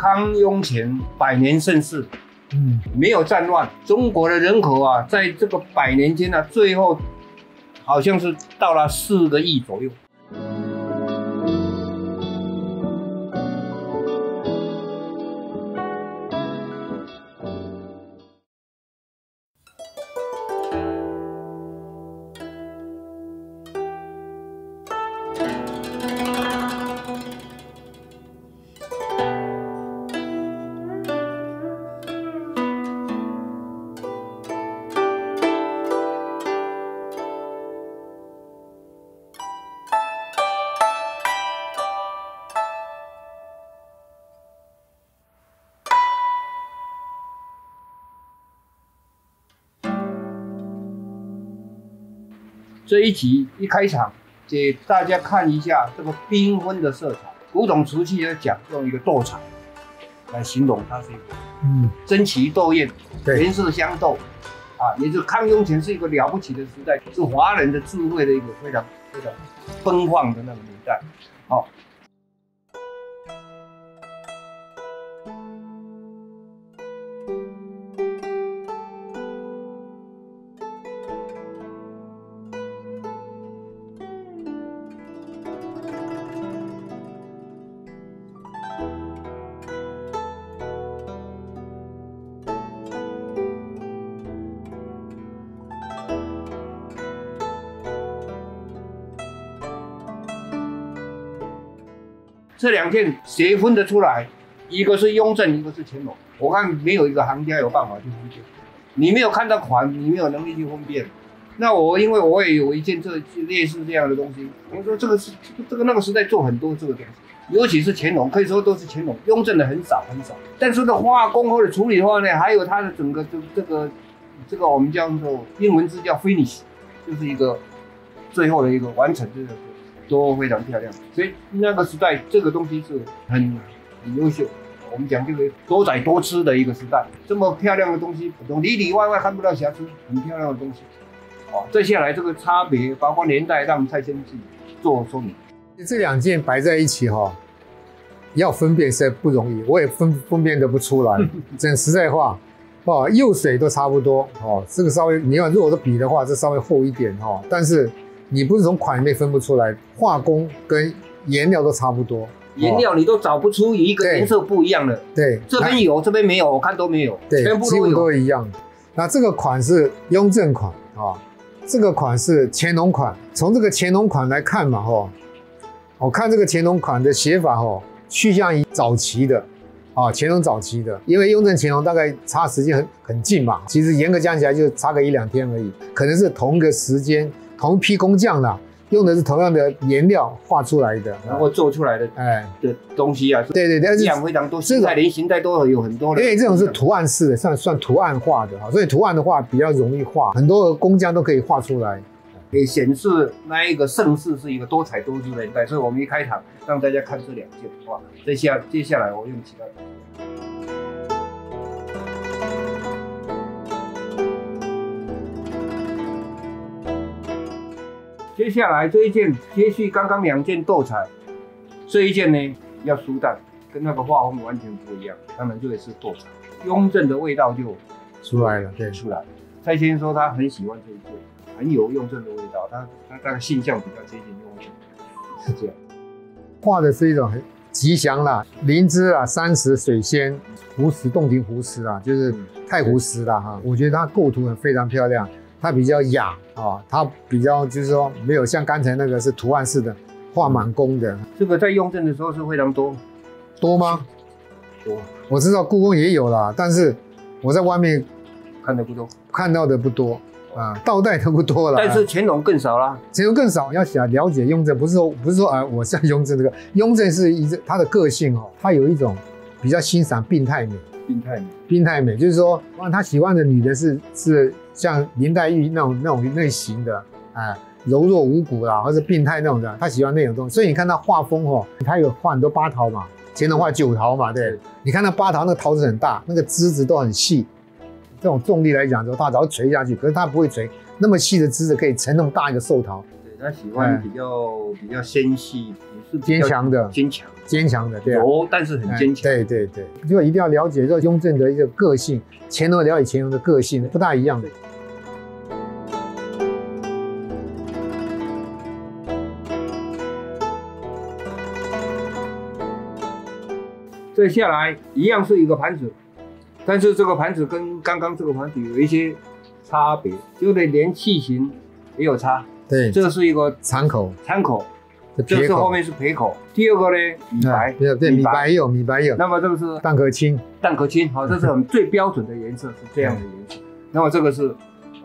康雍乾100年盛世，没有战乱，中国的人口啊，在这个100年间啊，最后好像是到了4个亿左右。这一集一开场，给大家看一下这个缤纷的色彩。古董瓷器要讲用一个斗彩来形容它是一个争奇斗艳、颜色相斗啊，也是康雍乾是一个了不起的时代，是华人的智慧的一个非常奔放的那个年代。好。这2件谁分得出来？一个是雍正，一个是乾隆。我看没有一个行家有办法去分辨。你没有看到款，你没有能力去分辨。那因为我也有一件类似这样的东西。我说这个那个时代做很多这个东西，尤其是乾隆，可以说都是乾隆，雍正的很少。但是呢，画工或者处理的话呢，还有它的整个这个我们叫做英文字叫 finish， 就是一个最后的一个完成这个。都非常漂亮，所以那个时代这个东西是很优秀。我们讲这个多载多姿的一个时代，这么漂亮的东西，里里外外看不到瑕疵，很漂亮的东西。哦，接下来这个差别，包括年代，让蔡先生做说明。这2件摆在一起哈，要分辨实在不容易，我也分辨得不出来。讲实在话，哦，釉水都差不多哦，这个稍微你要如果是比的话，这稍微厚一点哈，但是。你不是从款里面分不出来，画工跟颜料都差不多，颜料你都找不出一个颜色不一样的。对，这边有，这边没有，我看都没有，对，全部几乎都一样。那这个款是雍正款啊，这个款是乾隆款。从这个乾隆款来看嘛，我看这个乾隆款的写法趋向于早期的啊，乾隆早期的，因为雍正乾隆大概差时间很近嘛，其实严格讲起来就差个1-2天而已，可能是同一个时间。同一批工匠啦，用的是同样的颜料画出来的，然后做出来的的东西啊，对，但是非常多，形态连形态都有很多的。因为这种是图案式的，算图案画的所以图案的话比较容易画，很多工匠都可以画出来，可以显示那一个盛世是一个多彩多姿的年代。所以我们一开场让大家看这2件哇，接下来我用其他的。接下来这一件接续刚刚2件斗彩，这一件呢要疏淡，跟那个画风完全不一样。当然这也是斗彩，雍正的味道就出来了，对，出来了。蔡先生说他很喜欢这一件，很有雍正的味道，他大概性向比较接近雍正，是这样。画的是一种很吉祥啦，灵芝啊、山石、水仙、湖石、洞庭湖石啊，就是太湖石啦哈。我觉得它构图很非常漂亮。它比较雅它比较就是说没有像刚才那个是图案式的画满工的。这个在雍正的时候是非常多吗？多，我知道故宫也有啦，但是我在外面看到的不多啊，倒带的不多了。但是乾隆更少啦，乾隆更少。要想了解雍正，不是说我像雍正这个，雍正是他的个性他有一种比较欣赏病态美。病态美就是说，他喜欢的女的是像林黛玉那种类型的，柔弱无骨啦，或者病态那种的，他喜欢那种东西。所以你看他画风他有画很多八桃嘛，乾隆画9桃嘛，对。你看那八桃那个桃子很大，那个枝子都很细，这种重力来讲之后，它只要垂下去，可是它不会垂那么细的枝子可以承那么大一个寿桃。他喜欢比较纤细，也是坚强的，坚强的，对啊，柔但是很坚强。对对对，就一定要了解这个雍正的一个个性，乾隆了解乾隆的个性不大一样的。再下来一样是一个盘子，但是这个盘子跟刚刚这个盘子有一些差别，就连器型也有差。对，这是一个敞口，这是后面是撇口。第二个呢，米白，对，米白有。那么这个是蛋壳青，好，这是很最标准的颜色，是这样的颜色。那么这个是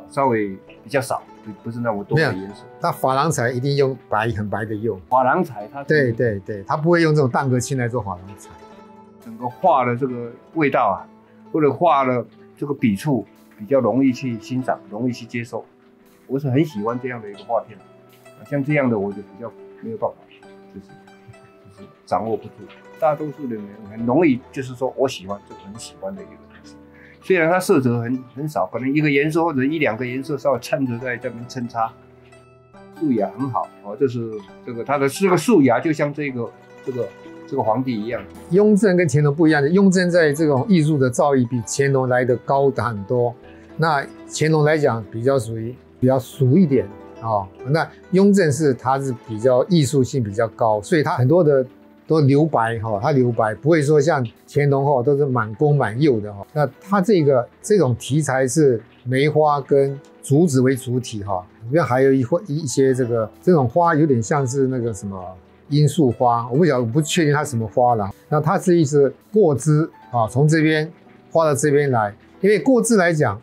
稍微比较少，不是那么多的颜色。它珐琅彩一定用很白的釉。珐琅彩它对，它不会用这种蛋壳青来做珐琅彩。整个画的这个味道啊，或者画的这个笔触比较容易去欣赏，容易去接受。我是很喜欢这样的一个画片，像这样的我就比较没有办法，就是掌握不住。大多数的人很容易就是说我喜欢，就很喜欢的一个东西。虽然它色泽很少，可能一个颜色或者一两个颜色稍微掺着在这边抻插。素雅很好哦，这是它的这个素雅，就像这个皇帝一样。雍正跟乾隆不一样的，雍正在这种艺术的造诣比乾隆来的高很多。那乾隆来讲比较属于比较俗一点哦，那雍正他是比较艺术性比较高，所以他很多的都留白哈，他留白不会说像乾隆都是满工满釉的哈。那他这种题材是梅花跟竹子为主体哈，里面还有一些这种花有点像是那个什么。罂粟花，我不确定它什么花了。那它是一直过枝啊，从这边画到这边来。因为过枝来讲，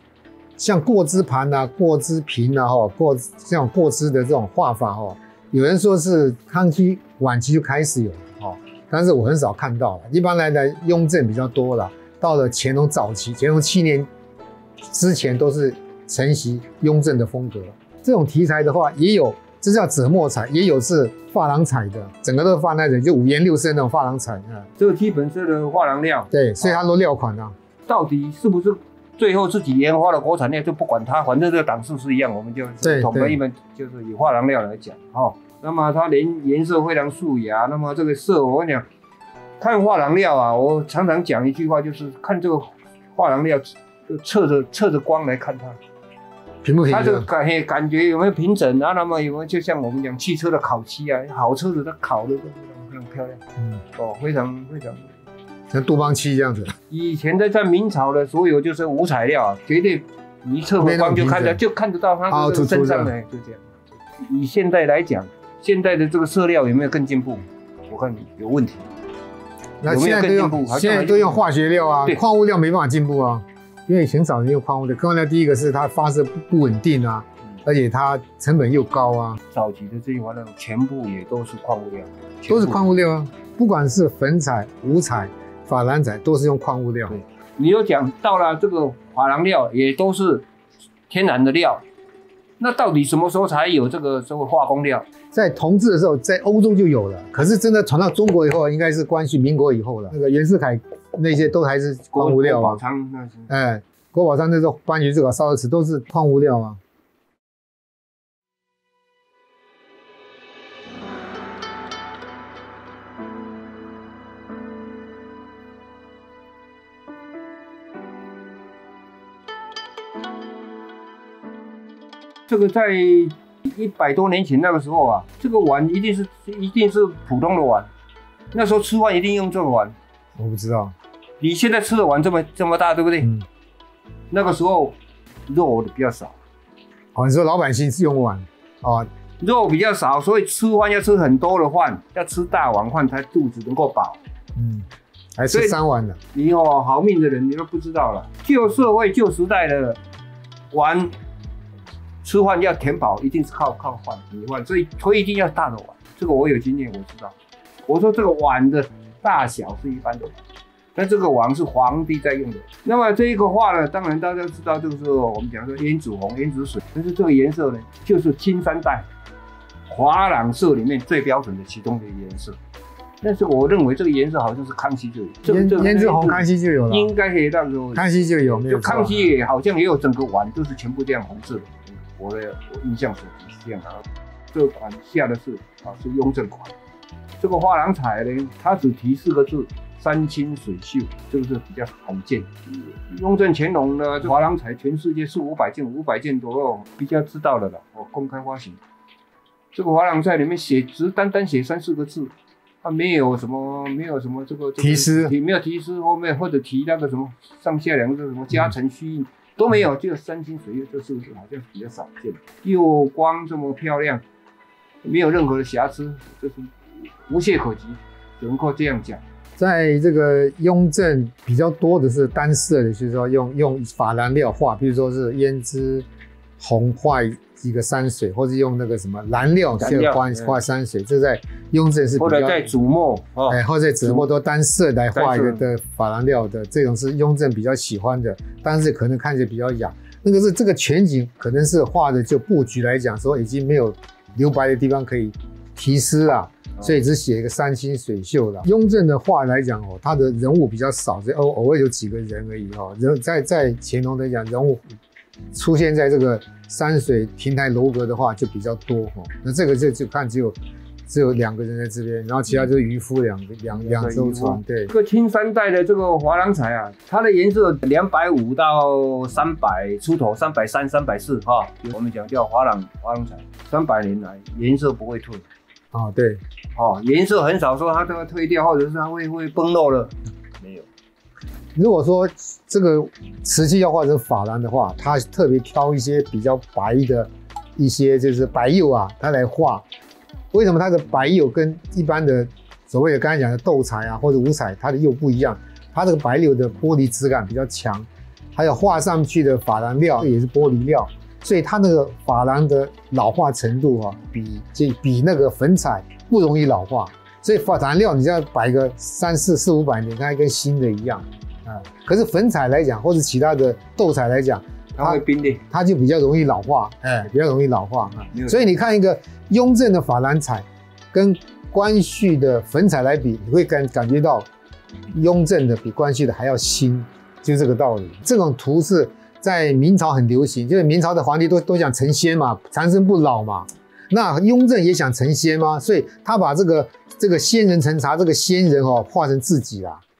像过枝盘啊、过枝瓶啊、这种过枝的这种画法有人说是康熙晚期就开始有了但是我很少看到了。一般来讲，雍正比较多了。到了乾隆早期，乾隆7年之前都是承袭雍正的风格。这种题材的话，也有。这叫折墨彩，也有是珐琅彩的，整个都是珐琅彩，就5颜6色那种珐琅彩这个基本色的珐琅料，对，所以它都料款啊。到底是不是最后自己研发的国产料就不管它，反正这个档数是一样，我们就统的一般就是以珐琅料来讲那么它颜色非常素雅，那么这个色我跟你讲，看珐琅料啊，我常常讲一句话，就是看这个珐琅料就侧着光来看它。平不平？它这个感觉有没有平整啊？那么有没有就像我们讲汽车的烤漆啊，好车子它烤的都非常漂亮，非常像杜邦漆这样子。以前在明朝的所有就是无材料啊，绝对你一侧光就看得到它这个身上的，就这样。以现在来讲，现在的这个色料有没有更进步？我看有问题。那现在都用化学料啊，矿物料没办法进步啊。因为很少人用矿物料，矿物料第一个是它发射不稳定啊，而且它成本又高啊。早期的这些玩料全部也都是矿物料，都是矿物料啊，不管是粉彩、五彩、珐琅彩，都是用矿物料。你又讲到了这个珐琅料也都是天然的料，那到底什么时候才有这个化工料？在同治的时候，在欧洲就有了，可是真的传到中国以后，应该是光绪民国以后了。那个袁世凯那些都还是矿物料啊。郭宝昌那些，郭宝昌那时候搬去这个烧的瓷都是矿物料啊。这个在100多年前那个时候啊，这个碗一定是普通的碗，那时候吃饭一定用这个碗。我不知道，你现在吃的碗这么大，对不对？那个时候肉比较少。你说老百姓是用碗肉比较少，所以吃饭要吃很多的饭，要吃大碗饭才肚子能够饱。还吃3碗的。你好命的人你都不知道了。旧社会旧时代的碗。吃饭要填饱，一定是靠饭米饭，所以一定要大的碗。这个我有经验，我知道。我说这个碗的大小是一般的碗，但这个碗是皇帝在用的。那么这一个画呢，当然大家知道，这个是我们讲说胭脂红、胭脂水，但是这个颜色呢，就是青山带珐琅色里面最标准的其中的颜色。但是我认为这个颜色好像是康熙就有，胭脂红康熙就有了，应该可以那时候康熙就有，没有错。康熙也好像也有整个碗都是全部这样红色的。我印象所及是这样的。这个款下的是是雍正款。这个珐琅彩呢，它只提4个字山清水秀，这个是比较罕见。雍正乾隆呢，这珐琅彩全世界400-500件，500件左右比较知道的了。公开发行。这个珐琅彩里面只单写3-4个字，它没有什么这个提示，没有提示后面或者提那个什么上下2个字什么加成虚印都没有，只有山清水秀这4个字好像比较少见。釉光这么漂亮，没有任何的瑕疵，这是无懈可击，只能够这样讲。在这个雍正比较多的是单色的，就是说用珐琅料画，比如说是胭脂红画一个山水，或者用那个什么蓝料去画山水，这在雍正是比较，或者在煮墨，或者在纸墨都单色来画一个的珐琅料的，这种是雍正比较喜欢的，但是可能看起来比较雅。那个是这个全景可能是画的就布局来讲说已经没有留白的地方可以提诗啦。所以只写一个山清水秀了。雍正的画来讲他的人物比较少，所以偶尔有几个人而已在乾隆来讲，人物出现在这个山水亭台楼阁的话就比较多那这个就看只有2个人在这边，然后其他就是渔夫两艘船。对，这个清3代的这个珐琅彩啊，它的颜色250到300出头，330、340我们讲叫珐琅彩，300年来颜色不会退。对，颜色很少说它都会退掉，或者是它会崩漏了，没有。如果说这个瓷器要画成珐琅的话，它特别挑一些比较白的一些就是白釉它来画。为什么它的白釉跟一般的所谓的刚才讲的斗彩或者五彩，它的釉不一样？它这个白釉的玻璃质感比较强，还有画上去的珐琅料也是玻璃料。所以它那个珐琅的老化程度比那个粉彩不容易老化，所以珐琅料你要摆个400-500年，它跟新的一样可是粉彩来讲，或者其他的斗彩来讲，它会冰的，它就比较容易老化，比较容易老化所以你看一个雍正的珐琅彩跟光绪的粉彩来比，你会感觉到雍正的比光绪的还要新，就这个道理。这种图是在明朝很流行，就是明朝的皇帝都想成仙嘛，长生不老嘛。那雍正也想成仙吗？所以他把这个仙人陈茶这个仙人画成自己